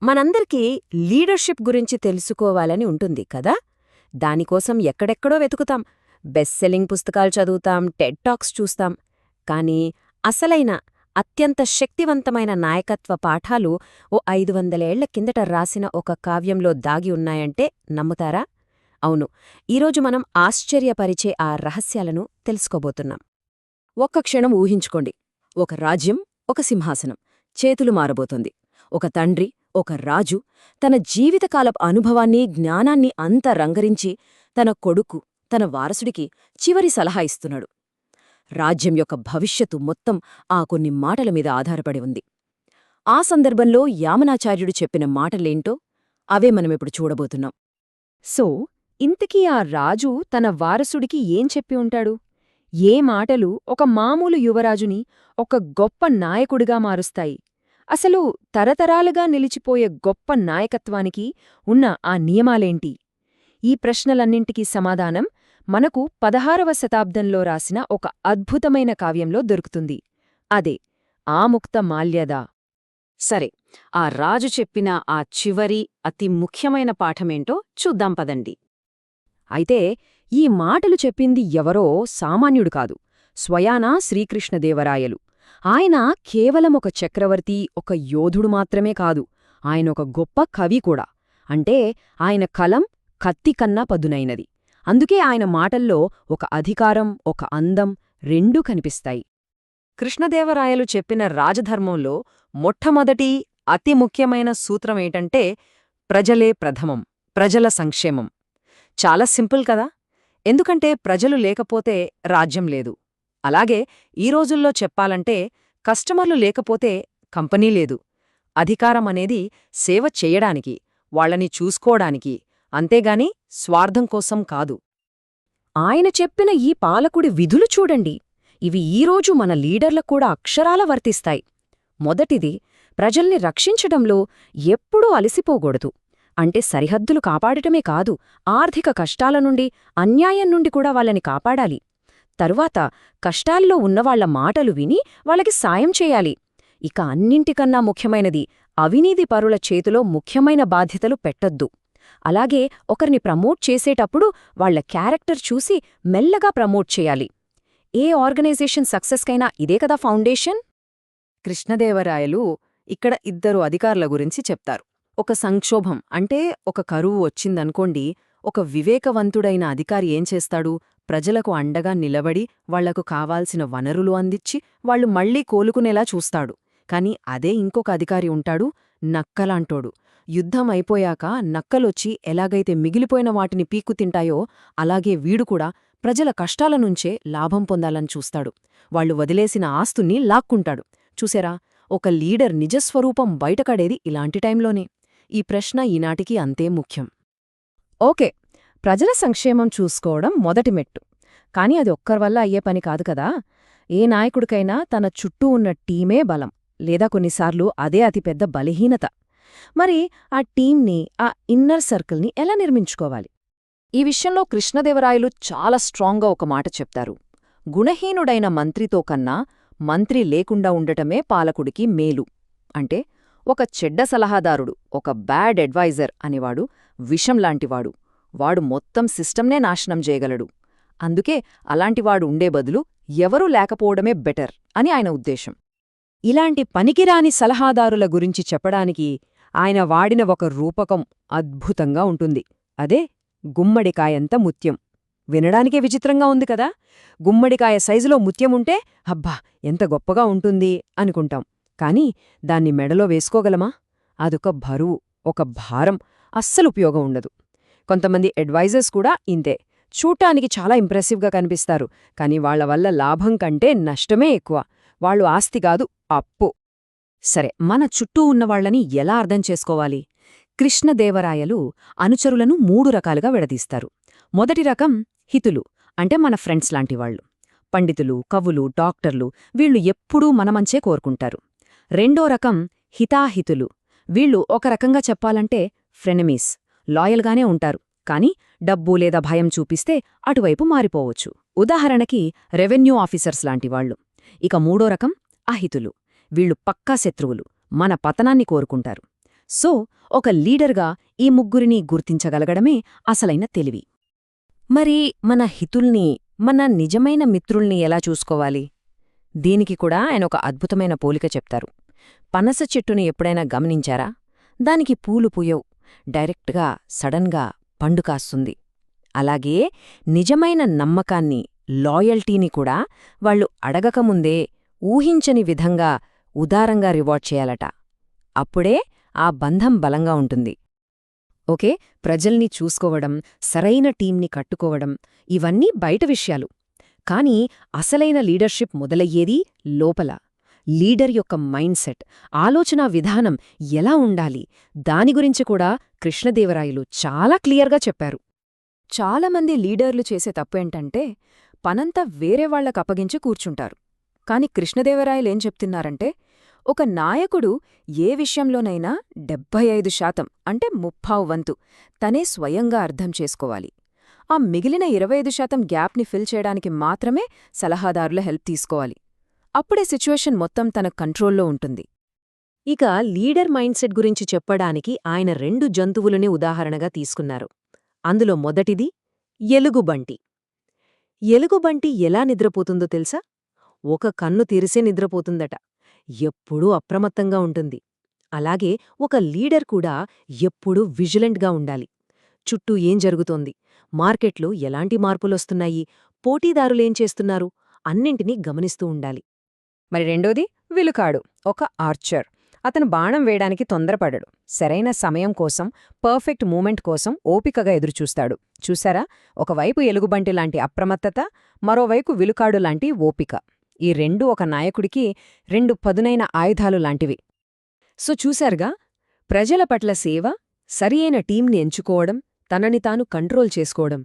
మనందరికీ లీడర్షిప్ గురించి తెలుసుకోవాలని ఉంటుంది కదా. దానికోసం ఎక్కడెక్కడో వెతుకుతాం. బెస్ట్ సెల్లింగ్ పుస్తకాలు చదువుతాం, టెడ్ టాక్స్ చూస్తాం. కానీ అసలైన అత్యంత శక్తివంతమైన నాయకత్వ పాఠాలు ఓ 500 ఏళ్ల కిందట రాసిన ఒక కావ్యంలో దాగి ఉన్నాయంటే నమ్ముతారా? అవును, ఈరోజు మనం ఆశ్చర్యపరిచే ఆ రహస్యాలను తెలుసుకోబోతున్నాం. ఒక్క క్షణం ఊహించుకోండి. ఒక రాజ్యం, ఒక సింహాసనం, చేతులు మారబోతోంది. ఒక తండ్రి, ఒక రాజు తన జీవితకాలపు అనుభవాన్ని, జ్ఞానాన్ని అంతా రంగరించి తన కొడుకు, తన వారసుడికి చివరి సలహా ఇస్తున్నాడు. రాజ్యం యొక్క భవిష్యత్తు మొత్తం ఆ కొన్ని మాటల మీద ఆధారపడి ఉంది. ఆ సందర్భంలో యామనాచార్యుడు చెప్పిన మాటలేంటో అవే మనమిప్పుడు చూడబోతున్నాం. సో, ఇంతకీ ఆ రాజు తన వారసుడికి ఏం చెప్పి ఉంటాడు? ఏ మాటలు ఒక మామూలు యువరాజుని ఒక గొప్ప నాయకుడిగా మారుస్తాయి? అసలు తరతరాలుగా నిలిచిపోయే గొప్ప నాయకత్వానికి ఉన్న ఆ నియమాలేంటి? ఈ ప్రశ్నలన్నింటికీ సమాధానం మనకు 16వ శతాబ్దంలో రాసిన ఒక అద్భుతమైన కావ్యంలో దొరుకుతుంది. అదే ఆముక్త మాల్యద. సరే, ఆ రాజు చెప్పిన ఆ చివరి అతి ముఖ్యమైన పాఠమేంటో చూద్దాం పదండి. అయితే ఈ మాటలు చెప్పింది ఎవరో సామాన్యుడు కాదు, స్వయానా శ్రీకృష్ణదేవరాయలు. ఆయన కేవలం ఒక చక్రవర్తి, ఒక యోధుడు మాత్రమే కాదు, ఆయనొక గొప్ప కవి కూడా. అంటే ఆయన కలం కత్తికన్నా పదునైనది. అందుకే ఆయన మాటల్లో ఒక అధికారం, ఒక అందం రెండూ కనిపిస్తాయి. కృష్ణదేవరాయలు చెప్పిన రాజధర్మంలో మొట్టమొదటి అతి ముఖ్యమైన సూత్రమేంటంటే ప్రజలే ప్రథమం, ప్రజల సంక్షేమం. చాలా సింపుల్ కదా. ఎందుకంటే ప్రజలు లేకపోతే రాజ్యం లేదు. అలాగే ఈ రోజుల్లో చెప్పాలంటే కస్టమర్లు లేకపోతే కంపెనీ లేదు. అధికారమనేది సేవ చెయ్యడానికి, వాళ్లని చూసుకోడానికి, అంతేగాని స్వార్థం కోసం కాదు. ఆయన చెప్పిన ఈ పాలకుడి విధులు చూడండి. ఇవి ఈరోజు మన లీడర్లకు కూడా అక్షరాల వర్తిస్తాయి. మొదటిది, ప్రజల్ని రక్షించడంలో ఎప్పుడూ అలసిపోకూడదు. అంటే సరిహద్దులు కాపాడటమే కాదు, ఆర్థిక కష్టాల నుండి, అన్యాయం నుండి కూడా వాళ్ళని కాపాడాలి. తరువాత కష్టాల్లో ఉన్నవాళ్ల మాటలు విని వాళ్ళకి సాయం చేయాలి. ఇక అన్నింటికన్నా ముఖ్యమైనది, అవినీతి పరుల చేతిలో ముఖ్యమైన బాధ్యతలు పెట్టొద్దు. అలాగే ఒకరిని ప్రమోట్ చేసేటప్పుడు వాళ్ల క్యారెక్టర్ చూసి మెల్లగా ప్రమోట్ చేయాలి. ఏ ఆర్గనైజేషన్ సక్సెస్కైనా ఇదే కదా ఫౌండేషన్. కృష్ణదేవరాయలు ఇక్కడ 2 అధికారుల గురించి చెప్తారు. ఒక సంక్షోభం అంటే ఒక కరువు వచ్చిందనుకోండి, ఒక వివేకవంతుడైన అధికారి ఏం చేస్తాడు? ప్రజలకు అండగా నిలబడి వాళ్లకు కావాల్సిన వనరులు అందించి వాళ్లు మళ్లీ కోలుకునేలా చూస్తాడు. కాని అదే ఇంకొక అధికారి ఉంటాడు, నక్కలాంటోడు. యుద్ధం అయిపోయాక నక్కలొచ్చి ఎలాగైతే మిగిలిపోయిన వాటిని పీక్కుతింటాయో అలాగే వీడు కూడా ప్రజల కష్టాల నుంచే లాభం పొందాలని చూస్తాడు. వాళ్లు వదిలేసిన ఆస్తుని లాక్కుంటాడు. చూసేరా, ఒక లీడర్ నిజస్వరూపం బయటకడేది ఇలాంటి టైంలోనే. ఈ ప్రశ్న ఈనాటికి అంతే ముఖ్యం. ఓకే, ప్రజల సంక్షేమం చూసుకోవడం మొదటి మెట్టు. కాని అది ఒక్కరి వల్ల అయ్యే పని కాదు కదా. ఏ నాయకుడికైనా తన చుట్టూ ఉన్న టీమే బలం, లేదా కొన్నిసార్లు అదే అతిపెద్ద బలహీనత. మరి ఆ టీంని, ఆ ఇన్నర్ సర్కిల్ని ఎలా నిర్మించుకోవాలి? ఈ విషయంలో కృష్ణదేవరాయలు చాలా స్ట్రాంగ్గా ఒక మాట చెప్తారు. గుణహీనుడైన మంత్రితో కన్నా మంత్రి లేకుండా ఉండటమే పాలకుడికి మేలు. అంటే ఒక చెడ్డ సలహాదారుడు, ఒక బ్యాడ్ అడ్వైజర్ అనేవాడు విషంలాంటివాడు. వాడు మొత్తం సిస్టమ్నే నాశనం చేయగలడు. అందుకే అలాంటివాడు ఉండే బదులు ఎవరూ లేకపోవడమే బెటర్ అని ఆయన ఉద్దేశం. ఇలాంటి పనికిరాని సలహాదారుల గురించి చెప్పడానికి ఆయన వాడిన ఒక రూపకం అద్భుతంగా ఉంటుంది. అదే గుమ్మడికాయంత ముత్యం. వినడానికే విచిత్రంగా ఉంది కదా. గుమ్మడికాయ సైజులో ముత్యముంటే అబ్బా ఎంత గొప్పగా ఉంటుంది అనుకుంటాం. కాని దాన్ని మెడలో వేసుకోగలమా? అదొక బరువు, ఒక భారం, అస్సలు ఉపయోగం ఉండదు. కొంతమంది అడ్వైజర్స్ కూడా ఇంతే. చూడ్డానికి చాలా ఇంప్రెసివ్గా కనిపిస్తారు, కాని వాళ్ల వల్ల లాభం కంటే నష్టమే ఎక్కువ. వాళ్లు ఆస్తి కాదు, అప్పు. సరే, మన చుట్టూ ఉన్నవాళ్లని ఎలా అర్థం చేసుకోవాలి? కృష్ణదేవరాయలు అనుచరులను 3 రకాలుగా విడదీస్తారు. మొదటి రకం హితులు, అంటే మన ఫ్రెండ్స్ లాంటివాళ్లు. పండితులు, కవులు, డాక్టర్లు, వీళ్లు ఎప్పుడూ మనమంచే కోరుకుంటారు. రెండో రకం హితాహితులు. వీళ్లు ఒక రకంగా చెప్పాలంటే ఫ్రెనమీస్. లాయల్గానే ఉంటారు, కాని డబ్బు లేదా భయం చూపిస్తే అటువైపు మారిపోవచ్చు. ఉదాహరణకి రెవెన్యూ ఆఫీసర్స్ లాంటివాళ్లు. ఇక మూడో రకం అహితులు. వీళ్లు పక్కా శత్రువులు, మన పతనాన్ని కోరుకుంటారు. సో ఒక లీడర్గా ఈ ముగ్గురిని గుర్తించగలగడమే అసలైన తెలివి. మరి మన హితుల్ని, మన నిజమైన మిత్రుల్ని ఎలా చూసుకోవాలి? దీనికి కూడా ఆయన ఒక అద్భుతమైన పోలిక చెప్తారు. పనస చెట్టుని ఎప్పుడైనా గమనించారా? దానికి పూలు పూయవు, డైరెక్ట్గా సడన్గా పండు కాస్తుంది. అలాగే నిజమైన నమ్మకాన్ని, లాయల్టీని కూడా వాళ్ళు అడగకముందే ఊహించని విధంగా ఉదారంగా రివార్డ్ చేయాలట. అప్పుడే ఆ బంధం బలంగా ఉంటుంది. ఓకే, ప్రజల్ని చూసుకోవడం, సరైన టీంని కట్టుకోవడం ఇవన్నీ బయట విషయాలు. కానీ అసలైన లీడర్షిప్ మొదలయ్యేది లోపల. లీడర్ యొక్క మైండ్ సెట్, ఆలోచనా విధానం ఎలా ఉండాలి, దాని గురించి కూడా కృష్ణదేవరాయలు చాలా క్లియర్గా చెప్పారు. చాలామంది లీడర్లు చేసే తప్పేంటంటే పనంతా వేరేవాళ్లకప్పగించి కూర్చుంటారు. కాని కృష్ణదేవరాయలేం చెప్తున్నారంటే, ఒక నాయకుడు ఏ విషయంలోనైనా 75% అంటే 30% తనే స్వయంగా అర్థం చేసుకోవాలి. ఆ మిగిలిన 25% గ్యాప్ని ఫిల్ చేయడానికి మాత్రమే సలహాదారుల హెల్ప్ తీసుకోవాలి. అప్పుడే సిచ్యువేషన్ మొత్తం తన కంట్రోల్లో ఉంటుంది. ఇక లీడర్ మైండ్ సెట్ గురించి చెప్పడానికి ఆయన 2 జంతువులని ఉదాహరణగా తీసుకున్నారు. అందులో మొదటిది ఎలుగుబంటి. ఎలుగుబంటి ఎలా నిద్రపోతుందో తెలుసా? ఒక కన్ను తెరిసే నిద్రపోతుందట. ఎప్పుడూ అప్రమత్తంగా ఉంటుంది. అలాగే ఒక లీడర్ కూడా ఎప్పుడూ విజిలెంట్గా ఉండాలి. చుట్టూ ఏం జరుగుతోంది, మార్కెట్లో ఎలాంటి మార్పులొస్తున్నాయి, పోటీదారులేం చేస్తున్నారు అన్నింటినీ గమనిస్తూ ఉండాలి. మరి రెండోది విలుకాడు, ఒక ఆర్చర్. అతను బాణం వేయడానికి తొందరపడడు. సరైన సమయం కోసం, పర్ఫెక్ట్ మూమెంట్ కోసం ఓపికగా ఎదురుచూస్తాడు. చూశారా? ఒకవైపు ఎలుగుబంటి లాంటి అప్రమత్తత, మరోవైపు విలుకాడు లాంటి ఓపిక. ఈ రెండూ ఒక నాయకుడికి 2 పదునైన ఆయుధాలు లాంటివి. సో చూశారుగా, ప్రజల పట్ల సేవ, సరియైన టీంని ఎంచుకోవడం, తనని తాను కంట్రోల్ చేసుకోవడం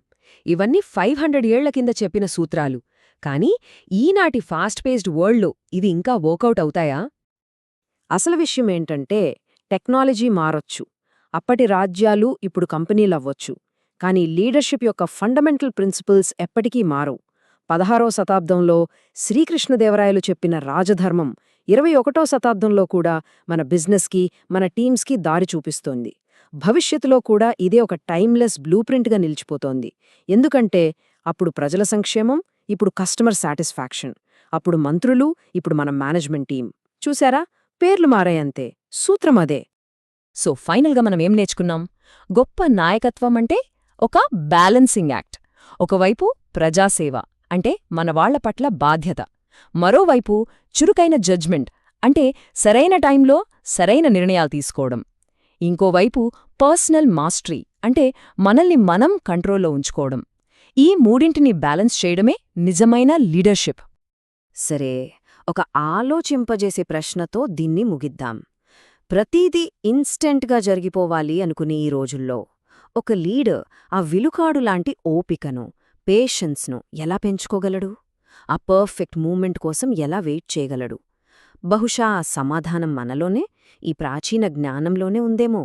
ఇవన్నీ 500 ఏళ్ల కింద చెప్పిన సూత్రాలు. కానీ ఈనాటి ఫాస్ట్ పేస్డ్ వరల్డ్లో ఇవి ఇంకా వర్కౌట్ అవుతాయా? అసలు విషయమేంటంటే, టెక్నాలజీ మారొచ్చు, అప్పటి రాజ్యాలు ఇప్పుడు కంపెనీలవ్వొచ్చు, కానీ లీడర్షిప్ యొక్క ఫండమెంటల్ ప్రిన్సిపల్స్ ఎప్పటికీ మారవు. 16వ శతాబ్దంలో శ్రీకృష్ణదేవరాయలు చెప్పిన రాజధర్మం 21వ శతాబ్దంలో కూడా మన బిజినెస్కి, మన టీమ్స్కి దారి చూపిస్తోంది. భవిష్యత్తులో కూడా ఇదే ఒక టైమ్లెస్ బ్లూప్రింట్గా నిలిచిపోతోంది. ఎందుకంటే అప్పుడు ప్రజల సంక్షేమం, ఇప్పుడు కస్టమర్ సాటిస్ఫాక్షన్, అప్పుడు మంత్రులు, ఇప్పుడు మన మేనేజ్మెంట్ టీం. చూశారా? పేర్లు మారాయంతే, సూత్రం అదే. సో ఫైనల్గా మనం ఏం నేర్చుకున్నాం? గొప్ప నాయకత్వం అంటే ఒక బ్యాలెన్సింగ్ యాక్ట్. ఒకవైపు ప్రజాసేవ అంటే మనవాళ్ల పట్ల బాధ్యత, మరోవైపు చురుకైన జడ్జ్మెంట్ అంటే సరైన టైంలో సరైన నిర్ణయాలు తీసుకోవడం, ఇంకోవైపు పర్సనల్ మాస్టరీ అంటే మనల్ని మనం కంట్రోల్లో ఉంచుకోవడం. ఈ మూడింటిని బ్యాలెన్స్ చేయడమే నిజమైన లీడర్షిప్. సరే, ఒక ఆలోచింపజేసే ప్రశ్నతో దీన్ని ముగిద్దాం. ప్రతీదీ ఇన్స్టెంట్గా జరిగిపోవాలి అనుకునే ఈ రోజుల్లో ఒక లీడర్ ఆ విలుకాడు లాంటి ఓపికను, పేషెన్స్ను ఎలా పెంచుకోగలడు? ఆ పర్ఫెక్ట్ మూమెంట్ కోసం ఎలా వెయిట్ చేయగలడు? బహుశా ఆ సమాధానం మనలోనే, ఈ ప్రాచీన జ్ఞానంలోనే ఉందేమో.